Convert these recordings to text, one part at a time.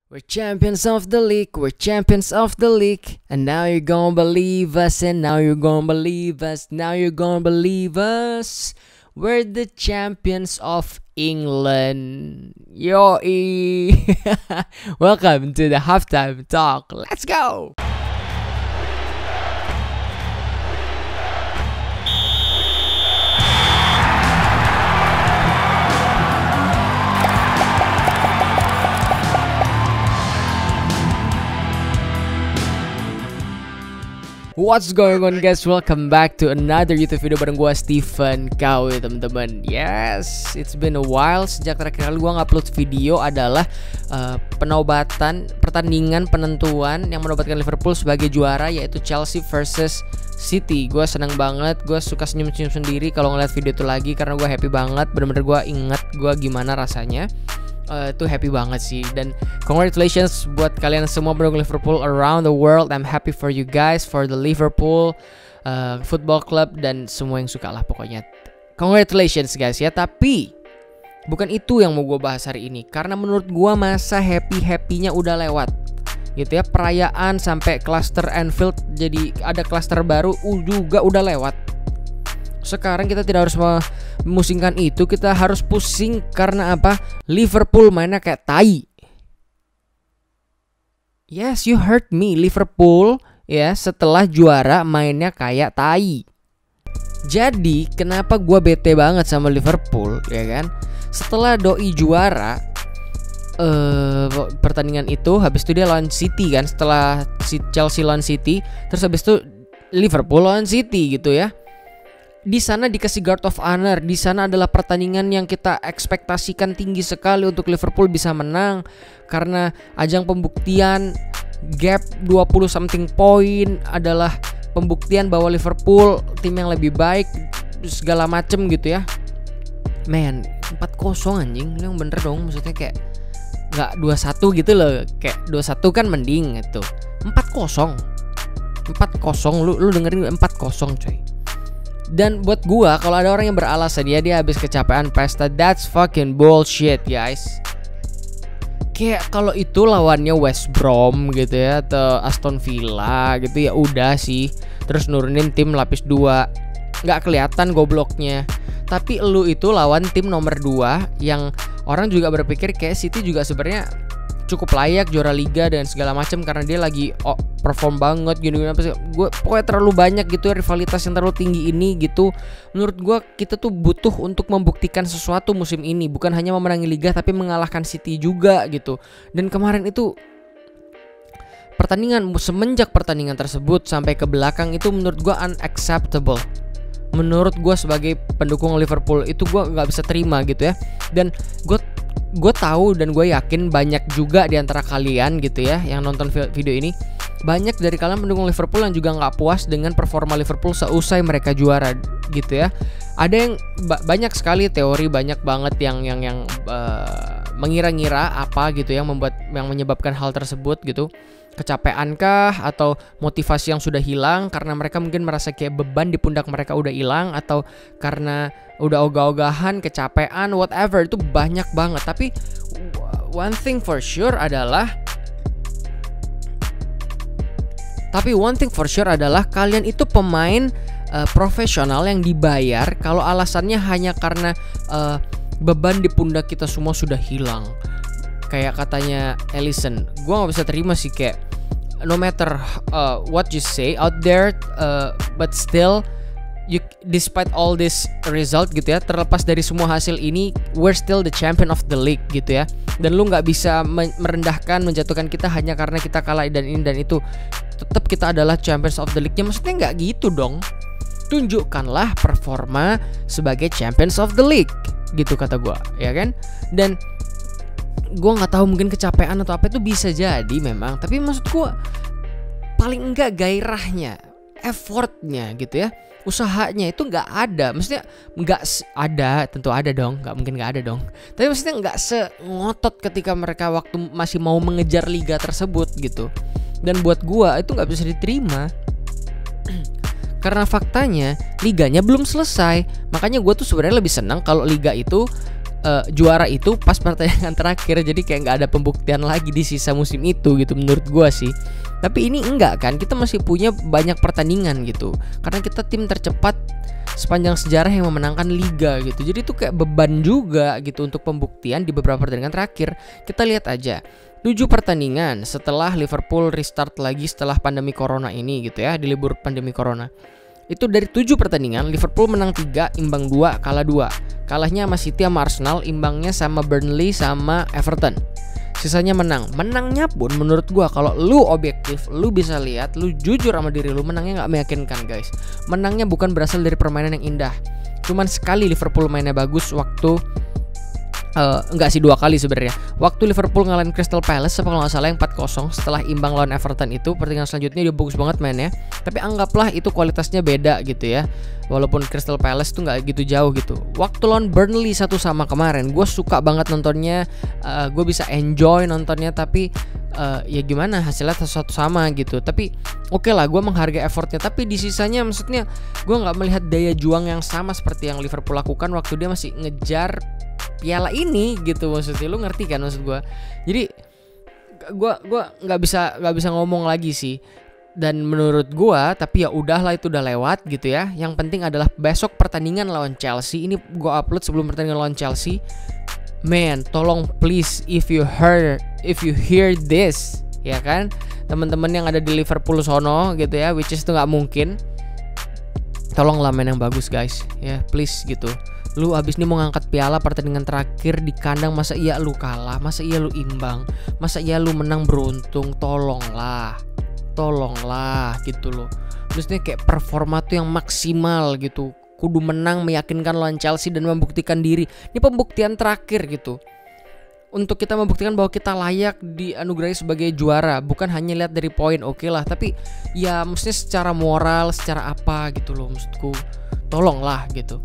We're champions of the league, we're champions of the league. And now you're gonna believe us, and now you're gonna believe us, now you're gonna believe us. We're the champions of England. Yoi! Welcome to the halftime talk. Let's go! What's going on guys, welcome back to another YouTube video bareng gue Steven KW temen-temen. Yes, it's been a while. Sejak terakhir kali gue ngupload video adalah penobatan pertandingan penentuan yang menobatkan Liverpool sebagai juara, yaitu Chelsea versus City. Gue seneng banget, gue suka senyum-senyum sendiri kalau ngeliat video itu lagi, karena gue happy banget. Bener-bener gue inget gue gimana rasanya. Itu happy banget sih. Dan congratulations buat kalian semua pendukung Liverpool around the world. I'm happy for you guys, for the Liverpool Football Club, dan semua yang suka lah pokoknya. Congratulations guys ya. Tapi bukan itu yang mau gue bahas hari ini, karena menurut gue masa happy-happynya udah lewat gitu ya. Perayaan sampai cluster Anfield jadi ada cluster baru juga udah lewat. Sekarang kita tidak harus memusingkan itu, kita harus pusing karena apa? Liverpool mainnya kayak tai. Yes, you heard me, Liverpool ya setelah juara mainnya kayak tai. Jadi kenapa gua bete banget sama Liverpool ya kan? Setelah doi juara pertandingan itu, habis itu dia lawan City kan, setelah Chelsea lawan City, terus habis itu Liverpool lawan City gitu ya. Di sana dikasih guard of honor. Di sana adalah pertandingan yang kita ekspektasikan tinggi sekali untuk Liverpool bisa menang, karena ajang pembuktian gap 20 something point adalah pembuktian bahwa Liverpool tim yang lebih baik segala macem gitu ya. Man, 4-0 anjing, lu yang bener dong. Maksudnya kayak nggak 2-1 gitu loh. Kayak 2-1 kan mending gitu. 4-0 lu dengerin 4-0 coy. Dan buat gua, kalau ada orang yang beralasan dia habis kecapean pesta, that's fucking bullshit guys. Kayak kalau itu lawannya West Brom gitu ya, atau Aston Villa gitu ya udah sih, terus nurunin tim lapis 2, nggak kelihatan gobloknya. Tapi lu itu lawan tim nomor 2 yang orang juga berpikir kayak City juga sebenarnya cukup layak juara liga dan segala macam, karena dia lagi perform banget gini apa sih. Gue pokoknya terlalu banyak gitu ya, rivalitas yang terlalu tinggi ini gitu. Menurut gue kita tuh butuh untuk membuktikan sesuatu musim ini, bukan hanya memenangi liga tapi mengalahkan City juga gitu. Dan kemarin itu semenjak pertandingan tersebut sampai ke belakang itu menurut gue unacceptable. Menurut gue sebagai pendukung Liverpool itu gue nggak bisa terima gitu ya. Dan gue tahu dan gue yakin banyak juga di antara kalian gitu ya yang nonton video ini, banyak dari kalian pendukung Liverpool yang juga nggak puas dengan performa Liverpool seusai mereka juara gitu ya. Ada yang banyak sekali teori, banyak banget yang mengira-ngira apa gitu yang menyebabkan hal tersebut gitu. Kecapeankah atau motivasi yang sudah hilang karena mereka mungkin merasa kayak beban di pundak mereka udah hilang, atau karena udah ogah-ogahan, kecapean, whatever, itu banyak banget. Tapi one thing for sure adalah kalian itu pemain profesional yang dibayar. Kalau alasannya hanya karena beban di pundak kita semua sudah hilang, kayak katanya Alisson, gue gak bisa terima sih. Kayak no matter what you say out there, but still despite all this result gitu ya, terlepas dari semua hasil ini, we're still the champion of the league gitu ya. Dan lu gak bisa merendahkan, menjatuhkan kita hanya karena kita kalah dan ini dan itu. Tetap kita adalah champions of the league. Ya maksudnya gak gitu dong. Tunjukkanlah performa sebagai champions of the league gitu kata gue ya kan. Dan gue nggak tahu, mungkin kecapean atau apa itu bisa jadi memang, tapi maksud gue paling enggak gairahnya, effortnya gitu ya, usahanya itu nggak ada. Maksudnya nggak ada, tentu ada dong, nggak mungkin nggak ada dong, tapi maksudnya nggak sengotot ketika mereka waktu masih mau mengejar liga tersebut gitu. Dan buat gue itu nggak bisa diterima karena faktanya liganya belum selesai. Makanya gue tuh sebenarnya lebih senang kalau liga itu juara itu pas pertandingan terakhir, jadi kayak nggak ada pembuktian lagi di sisa musim itu gitu menurut gua sih. Tapi ini enggak kan, kita masih punya banyak pertandingan gitu, karena kita tim tercepat sepanjang sejarah yang memenangkan liga gitu. Jadi itu kayak beban juga gitu untuk pembuktian di beberapa pertandingan terakhir. Kita lihat aja 7 pertandingan setelah Liverpool restart lagi setelah pandemi corona ini gitu ya, di libur pandemi corona. Itu dari 7 pertandingan Liverpool menang 3, imbang 2, kalah 2. Kalahnya sama City sama Arsenal, imbangnya sama Burnley sama Everton. Sisanya menang. Menangnya pun menurut gua kalau lu objektif, lu bisa lihat, lu jujur sama diri lu, menangnya nggak meyakinkan guys. Menangnya bukan berasal dari permainan yang indah. Cuman sekali Liverpool mainnya bagus waktu enggak sih, 2 kali sebenarnya. Waktu Liverpool ngalahin Crystal Palace kalau nggak salah yang 4-0 setelah imbang lawan Everton itu, pertandingan selanjutnya dia bagus banget mainnya. Tapi anggaplah itu kualitasnya beda gitu ya. Walaupun Crystal Palace tuh nggak gitu jauh gitu. Waktu lawan Burnley 1-1 kemarin, gue suka banget nontonnya, gue bisa enjoy nontonnya. Tapi ya gimana, hasilnya 1-1 gitu. Tapi oke lah, gue menghargai effortnya. Tapi di sisanya maksudnya gue nggak melihat daya juang yang sama seperti yang Liverpool lakukan waktu dia masih ngejar piala ini gitu. Maksudnya lu ngerti kan maksud gue. Jadi gue nggak bisa ngomong lagi sih. Dan menurut gue, tapi ya udahlah, itu udah lewat gitu ya. Yang penting adalah besok pertandingan lawan Chelsea. Ini gue upload sebelum pertandingan lawan Chelsea. Man, tolong please, if you hear this, ya kan, teman-teman yang ada di Liverpool sono gitu ya, which is itu nggak mungkin. Tolonglah main yang bagus guys, ya please gitu. Lu abis ini mau ngangkat piala, pertandingan terakhir di kandang, masa iya lu kalah, masa iya lu imbang, masa iya lu menang beruntung. Tolonglah gitu loh. Maksudnya kayak performa tuh yang maksimal gitu, kudu menang, meyakinkan lawan Chelsea dan membuktikan diri. Ini pembuktian terakhir gitu, untuk kita membuktikan bahwa kita layak dianugerahi sebagai juara. Bukan hanya lihat dari poin, oke lah, tapi ya mestinya secara moral, secara apa gitu loh, maksudku tolonglah gitu.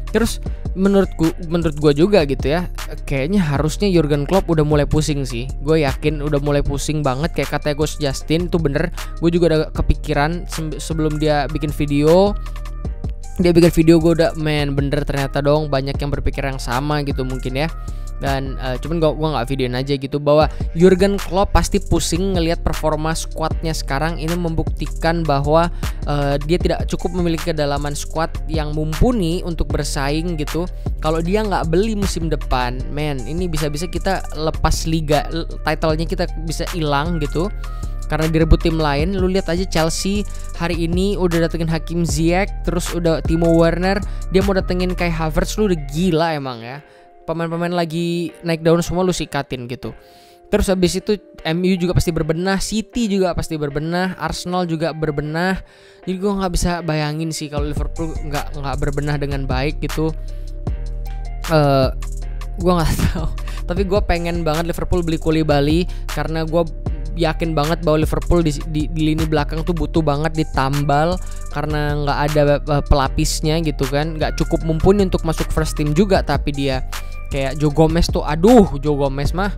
Terus menurut gue juga gitu ya, kayaknya harusnya Jurgen Klopp udah mulai pusing sih. Gue yakin udah mulai pusing banget, kayak kata Coach Justin itu bener. Gue juga udah kepikiran sebelum dia bikin video. Gue udah bener ternyata dong banyak yang berpikir yang sama gitu mungkin ya. Dan cuman gue nggak videoin aja gitu, bahwa Jurgen Klopp pasti pusing ngelihat performa skuadnya sekarang ini, membuktikan bahwa dia tidak cukup memiliki kedalaman skuad yang mumpuni untuk bersaing gitu. Kalau dia nggak beli musim depan, ini bisa-bisa kita lepas liga, title-nya kita bisa hilang gitu karena direbut tim lain. Lu lihat aja Chelsea hari ini udah datengin Hakim Ziyech, terus udah Timo Werner, dia mau datengin Kai Havertz. Lu udah gila emang ya. Pemain-pemain lagi naik daun semua lu sikatin gitu. Terus habis itu MU juga pasti berbenah, City juga pasti berbenah, Arsenal juga berbenah. Jadi gue nggak bisa bayangin sih kalau Liverpool nggak berbenah dengan baik gitu. Gue nggak tahu. Tapi gue pengen banget Liverpool beli Koulibaly, karena gue yakin banget bahwa Liverpool di lini belakang tuh butuh banget ditambal, karena nggak ada pelapisnya gitu kan, nggak cukup mumpuni untuk masuk first team juga. Tapi dia kayak Joe Gomez tuh, Joe Gomez mah.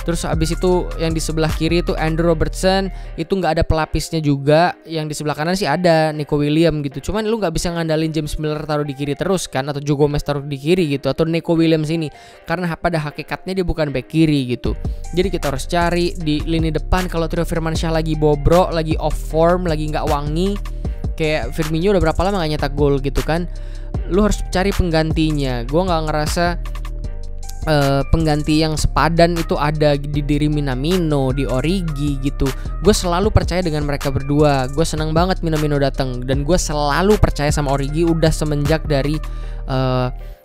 Terus abis itu yang di sebelah kiri itu Andrew Robertson, itu nggak ada pelapisnya juga. Yang di sebelah kanan sih ada Nico Williams gitu. Cuman lu nggak bisa ngandalin James Milner taruh di kiri terus kan, atau Joe Gomez taruh di kiri gitu, atau Nico Williams ini, karena pada hakikatnya dia bukan back kiri gitu. Jadi kita harus cari di lini depan. Kalau Trio Firmansyah lagi bobrok, lagi off form, lagi nggak wangi, kayak Firmino udah berapa lama gak nyetak gol gitu kan, lu harus cari penggantinya. Gue nggak ngerasa pengganti yang sepadan itu ada di diri Minamino, di Origi gitu. Gue selalu percaya dengan mereka berdua. Gue senang banget Minamino datang, dan gue selalu percaya sama Origi udah semenjak dari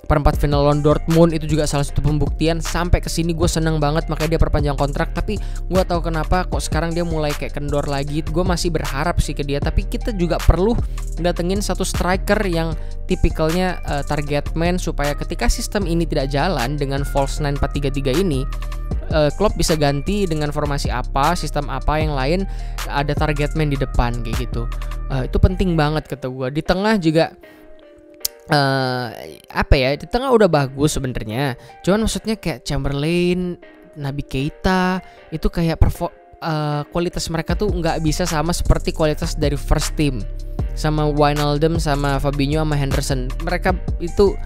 perempat final lawan Dortmund. Itu juga salah satu pembuktian. Sampai kesini gue seneng banget, makanya dia perpanjang kontrak. Tapi gue tahu kenapa kok sekarang dia mulai kayak kendor lagi. Gue masih berharap sih ke dia, tapi kita juga perlu datengin satu striker yang tipikalnya target man, supaya ketika sistem ini tidak jalan dengan false 9 4-3-3 ini, Klopp bisa ganti dengan formasi apa, sistem apa yang lain, ada target man di depan kayak gitu. Itu penting banget kata gue. Di tengah juga di tengah udah bagus sebenarnya. Cuman maksudnya kayak Chamberlain, Naby Keita itu kayak kualitas mereka tuh nggak bisa sama seperti kualitas dari first team, sama Wijnaldum, sama Fabinho, sama Henderson. Mereka itu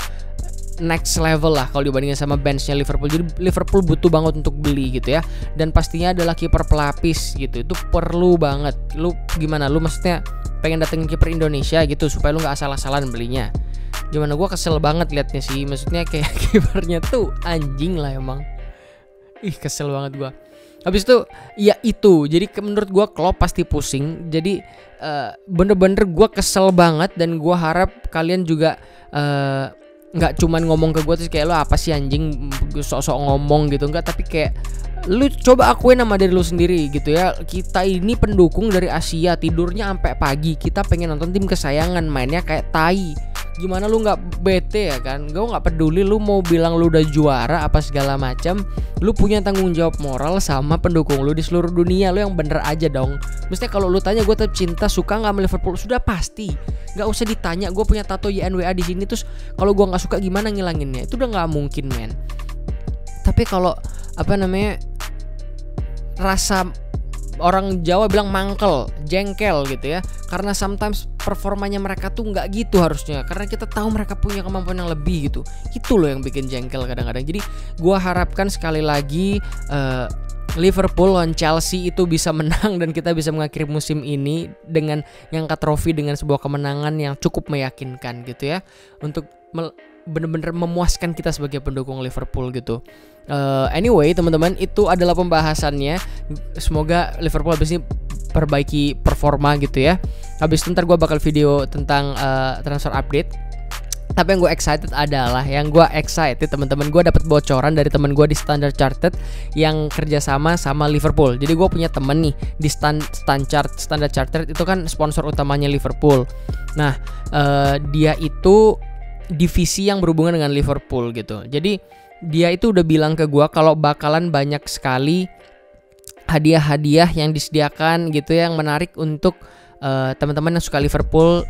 next level lah kalau dibandingin sama benchnya Liverpool. Jadi Liverpool butuh banget untuk beli gitu ya. Dan pastinya adalah kiper pelapis gitu. Itu perlu banget. Lu gimana? Lu maksudnya pengen datengin kiper Indonesia gitu supaya lu nggak asal-asalan belinya. Gimana, gue kesel banget liatnya sih. Maksudnya kayak kipernya tuh anjing lah emang. Ih, kesel banget gue. Habis itu ya itu. Jadi menurut gue Klopp pasti pusing. Jadi bener-bener gue kesel banget. Dan gue harap kalian juga nggak cuman ngomong ke gue terus kayak lo apa sih anjing sok-sok ngomong gitu. Enggak, tapi kayak lu coba akuin nama dari lu sendiri gitu ya. Kita ini pendukung dari Asia, tidurnya sampai pagi. Kita pengen nonton tim kesayangan, mainnya kayak tai. Gimana lu nggak bete ya kan? Gue nggak peduli lu mau bilang lu udah juara apa segala macam. Lu punya tanggung jawab moral sama pendukung lu di seluruh dunia. Lu yang bener aja dong. Mestinya kalau lu tanya gue tetap cinta, suka nggak sama Liverpool, sudah pasti. Nggak usah ditanya. Gue punya tato YNWA di sini, terus kalau gue nggak suka gimana ngilanginnya? Itu udah nggak mungkin, men. Tapi kalau rasa orang Jawa bilang mangkel, jengkel gitu ya. Karena sometimes performanya mereka tuh nggak gitu harusnya. Karena kita tahu mereka punya kemampuan yang lebih gitu. Itu loh yang bikin jengkel kadang-kadang. Jadi gue harapkan sekali lagi Liverpool lawan Chelsea itu bisa menang dan kita bisa mengakhiri musim ini dengan ngangkat trofi dengan sebuah kemenangan yang cukup meyakinkan gitu ya. Untuk bener-bener memuaskan kita sebagai pendukung Liverpool gitu. Anyway teman-teman, itu adalah pembahasannya. Semoga Liverpool habis ini perbaiki performa gitu ya. Habis itu ntar gue bakal video tentang transfer update. Tapi yang gue excited adalah teman-teman, gue dapat bocoran dari teman gue di Standard Chartered yang kerjasama sama Liverpool. Jadi gue punya temen nih di Standard Chartered, itu kan sponsor utamanya Liverpool. Nah dia itu divisi yang berhubungan dengan Liverpool gitu. Jadi dia itu udah bilang ke gue kalau bakalan banyak sekali hadiah-hadiah yang disediakan gitu ya, yang menarik untuk teman-teman yang suka Liverpool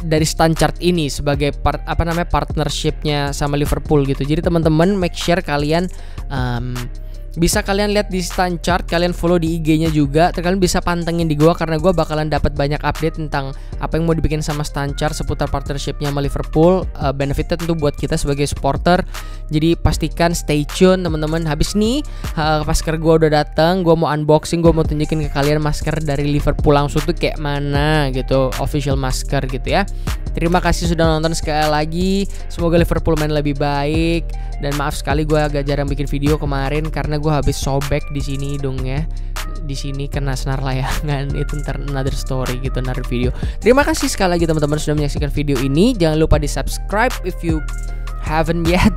dari Standard ini sebagai partnershipnya sama Liverpool gitu. Jadi teman-teman make sure kalian bisa kalian lihat di Standard, kalian follow di IG-nya juga. Terus kalian bisa pantengin di gua karena gua bakalan dapat banyak update tentang apa yang mau dibikin sama Standard seputar partnershipnya sama Liverpool. Benefitnya tentu buat kita sebagai supporter. Jadi pastikan stay tune teman-teman. Habis nih masker gua udah datang, gua mau unboxing, gua mau tunjukin ke kalian masker dari Liverpool langsung tuh kayak mana gitu, official masker gitu ya. Terima kasih sudah nonton sekali lagi. Semoga Liverpool main lebih baik. Dan maaf sekali gue agak jarang bikin video kemarin karena gue habis sobek di sini hidungnya. Di sini kena senar layangan. Itu ntar another story gitu, another video. Terima kasih sekali lagi teman-teman sudah menyaksikan video ini. Jangan lupa di subscribe if you haven't yet.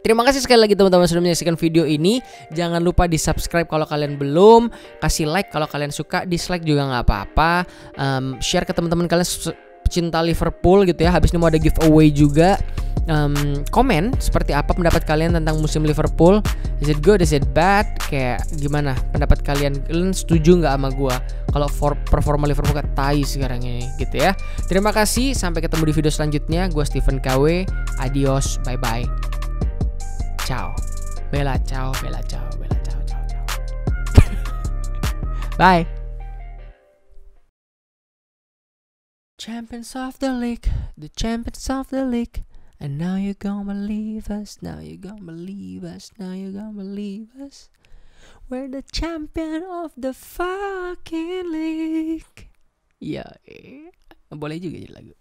Terima kasih sekali lagi teman-teman sudah menyaksikan video ini. Jangan lupa di subscribe kalau kalian belum. Kasih like kalau kalian suka. Dislike juga gak apa-apa. Share ke teman-teman kalian pecinta Liverpool gitu ya. Habis ini mau ada giveaway juga. Komen seperti apa pendapat kalian tentang musim Liverpool. Is it good, is it bad? Kayak gimana pendapat kalian? Kalian setuju gak sama gue kalau performa Liverpool kayak tai sekarang ini gitu ya. Terima kasih. Sampai ketemu di video selanjutnya. Gue Stephen KW. Adios. Bye bye. Ciao. Bella ciao. Bella ciao. Bella ciao. Ciao ciao. Bye. Champions of the league, the champions of the league. And now you're gonna believe us, now you're gonna believe us, now you're gonna believe us. We're the champion of the fucking league. Ya, boleh juga jadi lagu.